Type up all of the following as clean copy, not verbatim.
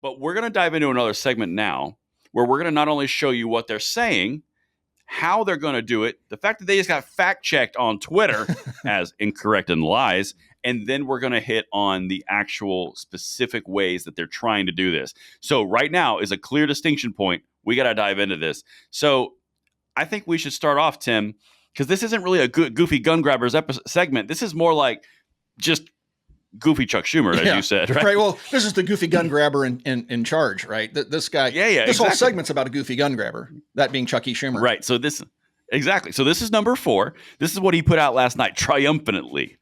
But we're going to dive into another segment now where we're going to not only show you what they're saying, how they're going to do it, the fact that they just got fact checked on Twitter as incorrect and lies, and then we're going to hit on the actual specific ways that they're trying to do this. So right now is a clear distinction point. We got to dive into this. So I think we should start off, Tim, because this isn't really a goofy gun grabbers segment. This is more like just goofy Chuck Schumer, as you said, right? Right. Well, this is the goofy gun grabber in charge, right? This guy. This whole segment's about a goofy gun grabber, that being Chucky Schumer. Right. So this is number 4. This is what he put out last night triumphantly.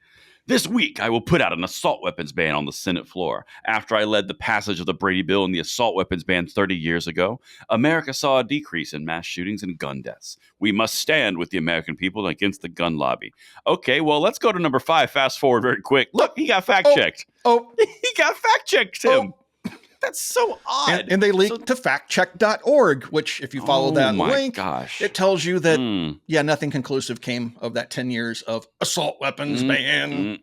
This week, I will put out an assault weapons ban on the Senate floor. After I led the passage of the Brady bill and the assault weapons ban 30 years ago, America saw a decrease in mass shootings and gun deaths. We must stand with the American people against the gun lobby. Okay, well, let's go to number 5. Fast forward very quick. Look, he got fact-checked. He got fact-checked, Tim. That's so odd. And they leaked to factcheck.org, which if you follow that link, it tells you that, nothing conclusive came of that 10 years of assault weapons ban.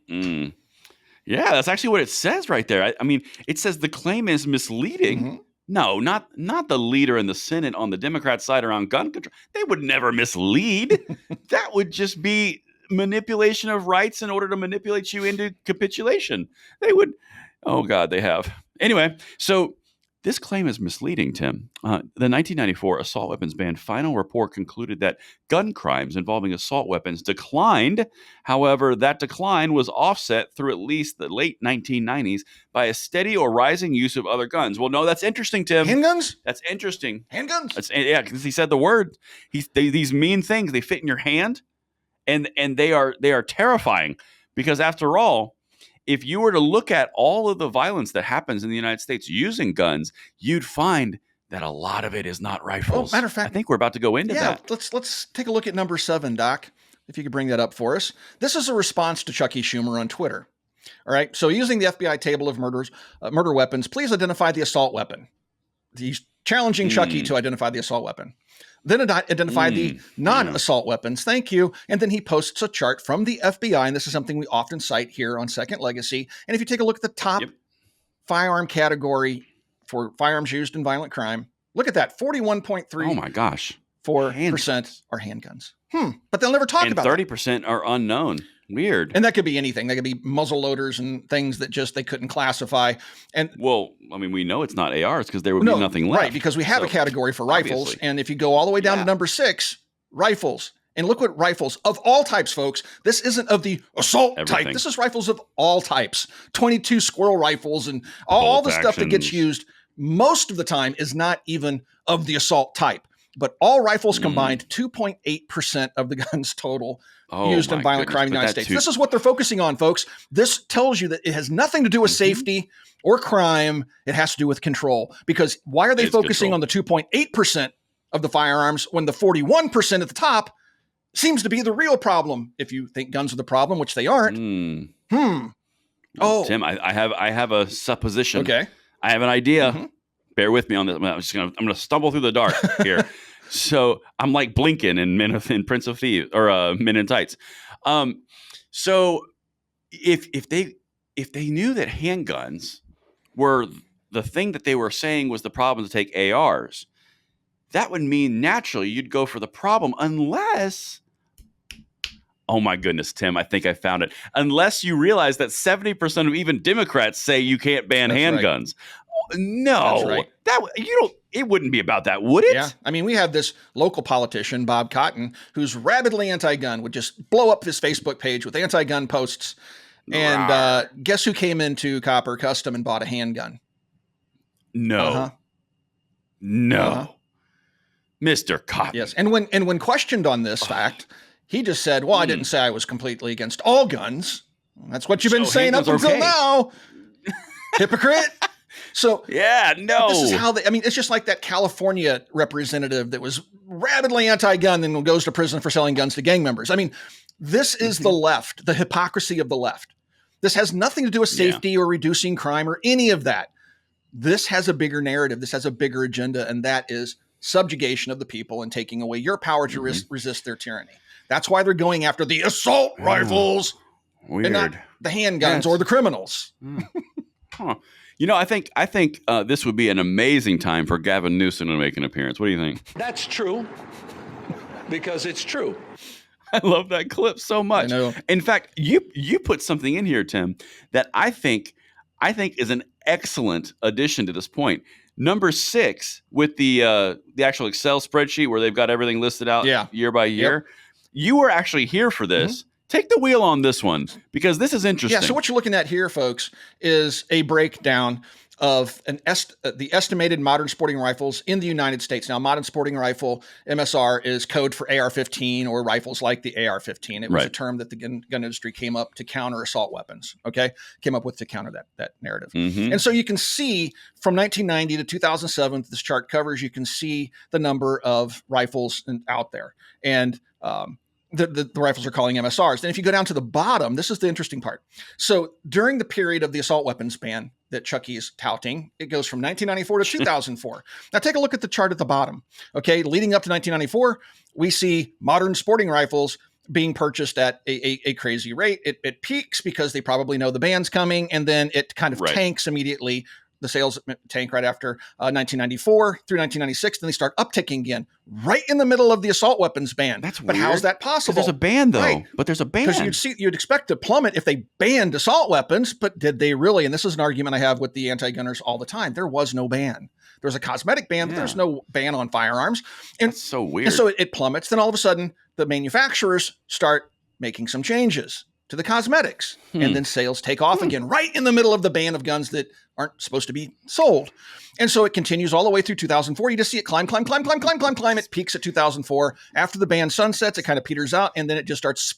Yeah, that's actually what it says right there. I mean, it says the claim is misleading. Mm-hmm. No, not the leader in the Senate on the Democrat side around gun control. They would never mislead. That would just be manipulation of rights in order to manipulate you into capitulation. They would. Oh, God, they have. Anyway, so this claim is misleading, Tim. The 1994 assault weapons ban final report concluded that gun crimes involving assault weapons declined. However, that decline was offset through at least the late 1990s by a steady or rising use of other guns. Well, no, that's interesting, Tim. Handguns? That's interesting. Handguns? Yeah, because he said the word. These mean things, they fit in your hand, and they are terrifying because, after all, if you were to look at all of the violence that happens in the United States using guns, you'd find that a lot of it is not rifles. Matter of fact, I think we're about to go into that. Let's take a look at number 7, Doc, if you could bring that up for us. This is a response to Chucky Schumer on Twitter. All right, so using the FBI table of murder weapons, please identify the assault weapon. He's challenging Chucky to identify the assault weapon. Then identify the non-assault weapons. Thank you. And then he posts a chart from the FBI, and this is something we often cite here on Second Legacy. And if you take a look at the top firearm category for firearms used in violent crime, look at that, 41.3. Oh my gosh. 4% are handguns. But they'll never talk about that. And 30% are unknown. Weird. And that could be anything. That could be muzzle loaders and things that just they couldn't classify. And well, I mean, we know it's not ARs because there would be nothing left. Right, because we have a category for rifles. Obviously. And if you go all the way down to number 6, rifles. And look what rifles of all types, folks. This isn't of the assault type. This is rifles of all types. 22 squirrel rifles and all the stuff that gets used most of the time is not even of the assault type. But all rifles combined, 2.8% of the guns total used in violent crime in the United States. This is what they're focusing on, folks. This tells you that it has nothing to do with safety or crime. It has to do with control. Because why are they focusing on the 2.8% of the firearms when the 41% at the top seems to be the real problem? If you think guns are the problem, which they aren't. Tim, I have a supposition. Okay. I have an idea. Bear with me on this. I'm going to stumble through the dark here. So I'm like Blinken in Prince of Thieves or Men in Tights. So if they knew that handguns were the thing that they were saying was the problem to take ARs, that would mean naturally you'd go for the problem unless. Oh my goodness, Tim, I think I found it. Unless you realize that 70% of even Democrats say you can't ban handguns. Right. No, it wouldn't be about that, would it? Yeah. I mean, we have this local politician, Bob Cotton, who's rabidly anti-gun, would just blow up his Facebook page with anti-gun posts. And guess who came into Copper Custom and bought a handgun? No. Mr. Cotton. Yes. And when questioned on this fact, he just said, well, I didn't say I was completely against all guns. That's what you've been saying up until now. Hypocrite. So this is how it's just like that California representative that was rabidly anti-gun and goes to prison for selling guns to gang members. I mean, this is the left, the hypocrisy of the left. This has nothing to do with safety or reducing crime or any of that. This has a bigger narrative. This has a bigger agenda, and that is subjugation of the people and taking away your power to resist their tyranny. That's why they're going after the assault rifles and not the handguns or the criminals. I think this would be an amazing time for Gavin Newsom to make an appearance. What do you think? That's true, because it's true. I love that clip so much. I know. In fact, you put something in here, Tim, that I think is an excellent addition to this point. Number 6 with the actual Excel spreadsheet where they've got everything listed out year by year. Yep. You were actually here for this. Mm-hmm. Take the wheel on this one because this is interesting. Yeah. So what you're looking at here, folks, is a breakdown of the estimated modern sporting rifles in the United States. Now, modern sporting rifle, MSR, is code for AR-15 or rifles like the AR-15. It was a term that the gun industry came up to counter assault weapons, came up with to counter that narrative. Mm-hmm. And so you can see from 1990 to 2007, this chart covers, you can see the number of rifles out there. And the rifles are calling MSRs. And if you go down to the bottom, this is the interesting part. So during the period of the assault weapons ban that Chucky is touting, it goes from 1994 to 2004. Now take a look at the chart at the bottom. Okay, leading up to 1994, we see modern sporting rifles being purchased at a crazy rate. It peaks because they probably know the ban's coming, and then it kind of tanks immediately. The sales tank right after 1994 through 1996. Then they start upticking again, right in the middle of the assault weapons ban. That's weird. But how's that possible? There's a ban, though. Right. But there's a ban. Because you'd expect to plummet if they banned assault weapons, but did they really? And this is an argument I have with the anti-gunners all the time. There was no ban. There was a cosmetic ban, but there's no ban on firearms. And that's so weird. And so it plummets. Then all of a sudden, the manufacturers start making some changes to the cosmetics, and then sales take off again, right in the middle of the ban of guns that aren't supposed to be sold. And so it continues all the way through 2004. You just see it climb. It peaks at 2004. After the ban sunsets, it kind of peters out, and then it just starts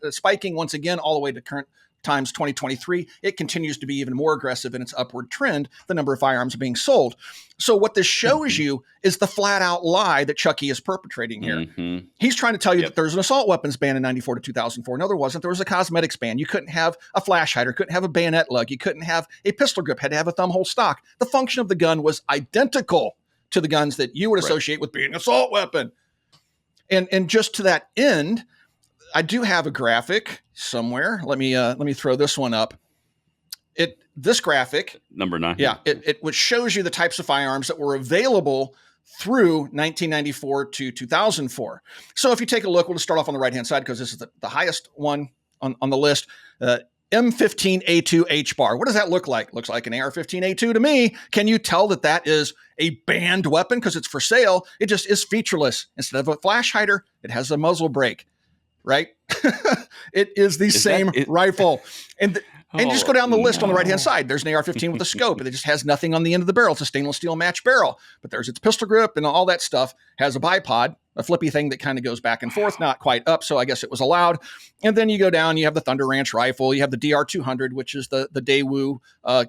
spiking once again all the way to current times 2023. It continues to be even more aggressive in its upward trend, the number of firearms being sold. So what this shows you is the flat out lie that Chucky is perpetrating here. Mm-hmm. He's trying to tell you that there's an assault weapons ban in 94 to 2004. No, there wasn't. There was a cosmetics ban. You couldn't have a flash hider, couldn't have a bayonet lug. You couldn't have a pistol grip, had to have a thumb hole stock. The function of the gun was identical to the guns that you would associate with being an assault weapon. And just to that end, I do have a graphic somewhere. Let me throw this one up. This graphic, number 9. Yeah, which shows you the types of firearms that were available through 1994 to 2004. So if you take a look, we'll just start off on the right-hand side because this is the highest one on the list. M15A2 H-bar. What does that look like? Looks like an AR-15A2 to me. Can you tell that is a banned weapon because it's for sale? It just is featureless. Instead of a flash hider, it has a muzzle brake. Right? It is the same rifle. And just go down the list on the right-hand side. There's an AR-15 with a scope, and it just has nothing on the end of the barrel. It's a stainless steel match barrel. But there's its pistol grip and all that stuff. Has a bipod, a flippy thing that kind of goes back and forth, not quite up, so I guess it was allowed. And then you go down, you have the Thunder Ranch rifle. You have the DR-200, which is the Daewoo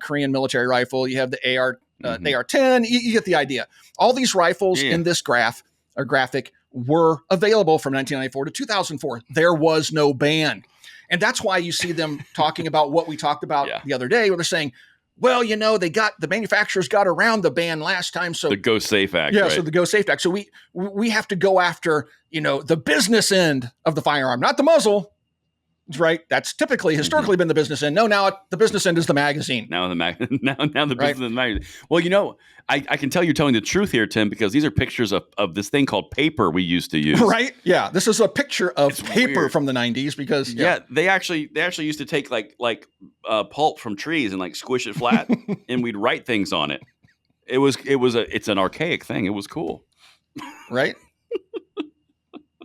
Korean military rifle. You have the AR-10. You get the idea. All these rifles in this graphic were available from 1994 to 2004. There was no ban. And that's why you see them talking about what we talked about the other day, where they're saying, well, the manufacturers got around the ban last time. So the Go Safe Act. Yeah, so the Go Safe Act. So we have to go after, the business end of the firearm, not the muzzle. Right. That's typically historically been the business end. No, now the business end is the magazine. Now the business end magazine. Well, I can tell you're telling the truth here, Tim, because these are pictures of this thing called paper we used to use. Right. Yeah. This is a picture of paper from the 90s because they actually used to take like pulp from trees and like squish it flat and we'd write things on it. It's an archaic thing. It was cool. Right.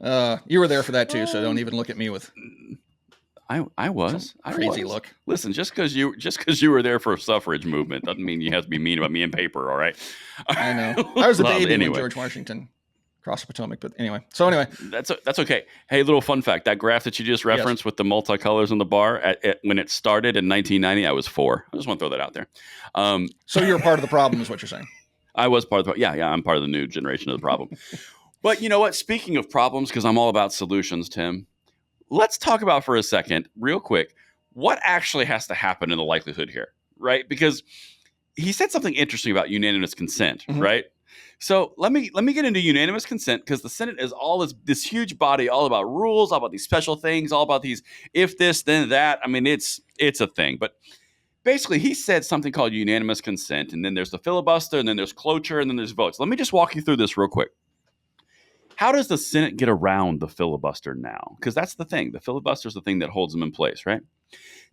You were there for that too, so don't even look at me with I was crazy look. Listen, just because you were there for a suffrage movement doesn't mean you have to be mean about me and paper. All right. I know. I was a baby when George Washington crossed the Potomac, but anyway. So anyway, that's okay. Hey, little fun fact: that graph that you just referenced with the multicolors on the bar when it started in 1990, I was 4. I just want to throw that out there. So you're part of the problem, is what you're saying? I was part of the yeah. I'm part of the new generation of the problem. But you know what? Speaking of problems, because I'm all about solutions, Tim. Let's talk about for a second, real quick, what actually has to happen in the likelihood here, right? Because he said something interesting about unanimous consent, right? So let me get into unanimous consent because the Senate is all this huge body, all about rules, all about these special things, all about these if this then that. I mean, it's a thing. But basically he said something called unanimous consent, and then there's the filibuster, and then there's cloture, and then there's votes. Let me just walk you through this real quick. How does the Senate get around the filibuster now? Because that's the thing. The filibuster is the thing that holds them in place, right?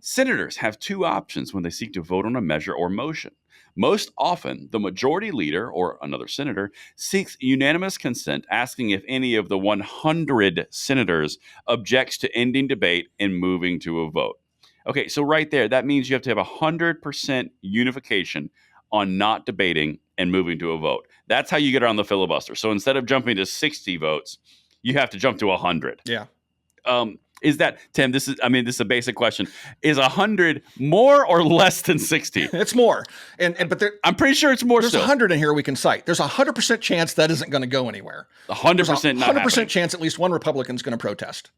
Senators have two options when they seek to vote on a measure or motion. Most often, the majority leader or another senator seeks unanimous consent, asking if any of the 100 senators objects to ending debate and moving to a vote. Okay, so right there, that means you have to have 100% unification on not debating and moving to a vote. That's how you get around the filibuster. So instead of jumping to 60 votes, you have to jump to 100. Yeah. Is that, Tim, this is a basic question. Is 100 more or less than 60? It's more. But I'm pretty sure it's more. There's 100 in here we can cite. There's a 100% chance that isn't going to go anywhere. 100% not 100% chance at least one Republican's going to protest.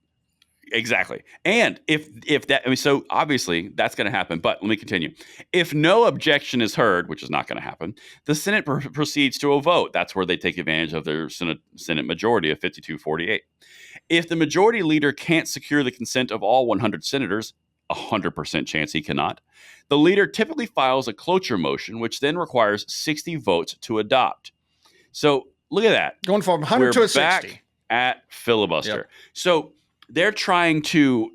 Exactly. And if that, so obviously that's going to happen, but let me continue. If no objection is heard, which is not going to happen, the Senate proceeds to a vote. That's where they take advantage of their Senate majority of 52-48. If the majority leader can't secure the consent of all 100 senators, 100% chance he cannot, the leader typically files a cloture motion, which then requires 60 votes to adopt. So look at that. Going from 100 to a 60. Back at filibuster. Yep. So they're trying to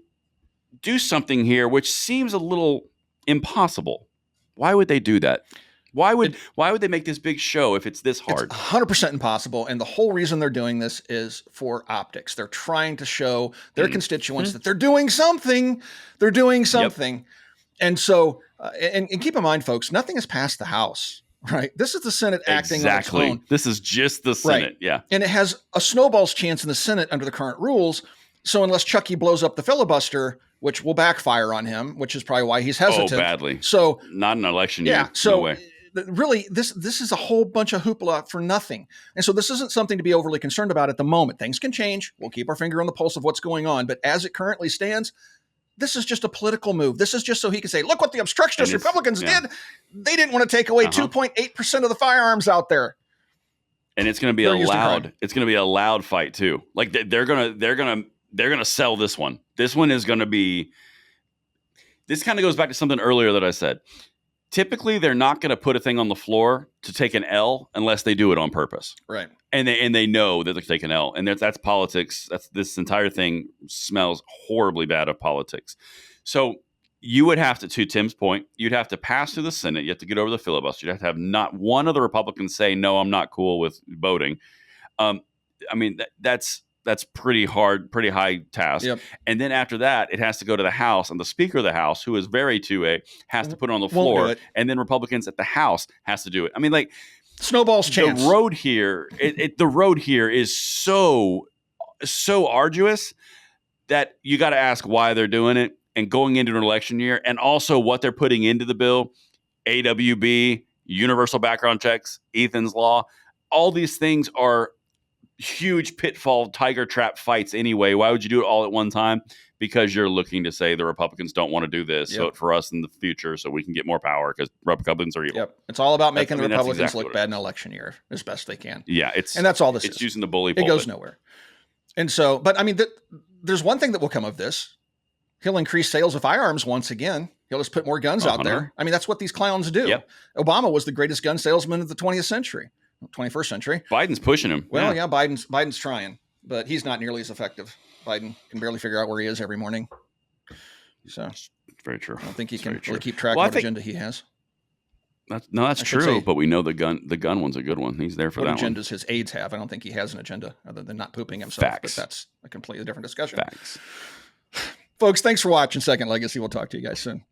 do something here which seems a little impossible. Why would they do that? Why would they make this big show if it's this hard? It's 100% impossible, and the whole reason they're doing this is for optics. They're trying to show their constituents that they're doing something. They're doing something. Yep. And so, and keep in mind, folks, nothing has passed the House. Right. This is the Senate acting on its own. This is just the Senate. Right. Yeah. And it has a snowball's chance in the Senate under the current rules. So unless Chucky blows up the filibuster, which will backfire on him, which is probably why he's hesitant. Oh, badly. So not an election year. Yeah. So no way. Really, this is a whole bunch of hoopla for nothing. And so this isn't something to be overly concerned about at the moment. Things can change. We'll keep our finger on the pulse of what's going on. But as it currently stands, this is just a political move. This is just so he can say, look what the obstructionist Republicans did. They didn't want to take away 2.8% of the firearms out there. And it's going to be it's going to be a loud fight too. Like they're going to sell this one. This one is going to be, this kind of goes back to something earlier that I said. Typically, they're not going to put a thing on the floor to take an L unless they do it on purpose. Right. And they know that they're taking an L. And that's politics. This entire thing smells horribly bad of politics. So you would have to Tim's point, you'd have to pass through the Senate. You have to get over the filibuster. You'd have to have not one of the Republicans say, no, I'm not cool with voting. That's pretty hard, pretty high task. Yep. And then after that, it has to go to the House, and the Speaker of the House, who is very 2A, has to put it on the floor, and then Republicans at the House has to do it. I mean, like snowball's chance. The road here, the road here is so arduous that you got to ask why they're doing it, and going into an election year, and also what they're putting into the bill, AWB, universal background checks, Ethan's Law, all these things are huge pitfall tiger trap fights anyway. Why would you do it all at one time? Because you're looking to say the Republicans don't want to do this. Vote for us in the future so we can get more power because Republicans are evil. Yep. It's all about making the Republicans look bad in an election year as best they can. Yeah. And that's all this is. It's using the bully pulpit. It goes nowhere. And so, but I mean, there's one thing that will come of this. He'll increase sales of firearms once again. He'll just put more guns out there. I mean, that's what these clowns do. Yep. Obama was the greatest gun salesman of the 20th century. 21st century. Biden's pushing him. Well, yeah, Biden's trying, but he's not nearly as effective. Biden can barely figure out where he is every morning. So it's very true. I don't think he can really keep track of what agenda he has. That's true, but we know the gun one's a good one. He's there for that one. What agendas his aides have? I don't think he has an agenda other than not pooping himself. Facts. But that's a completely different discussion. Facts. Folks, thanks for watching Second Legacy. We'll talk to you guys soon.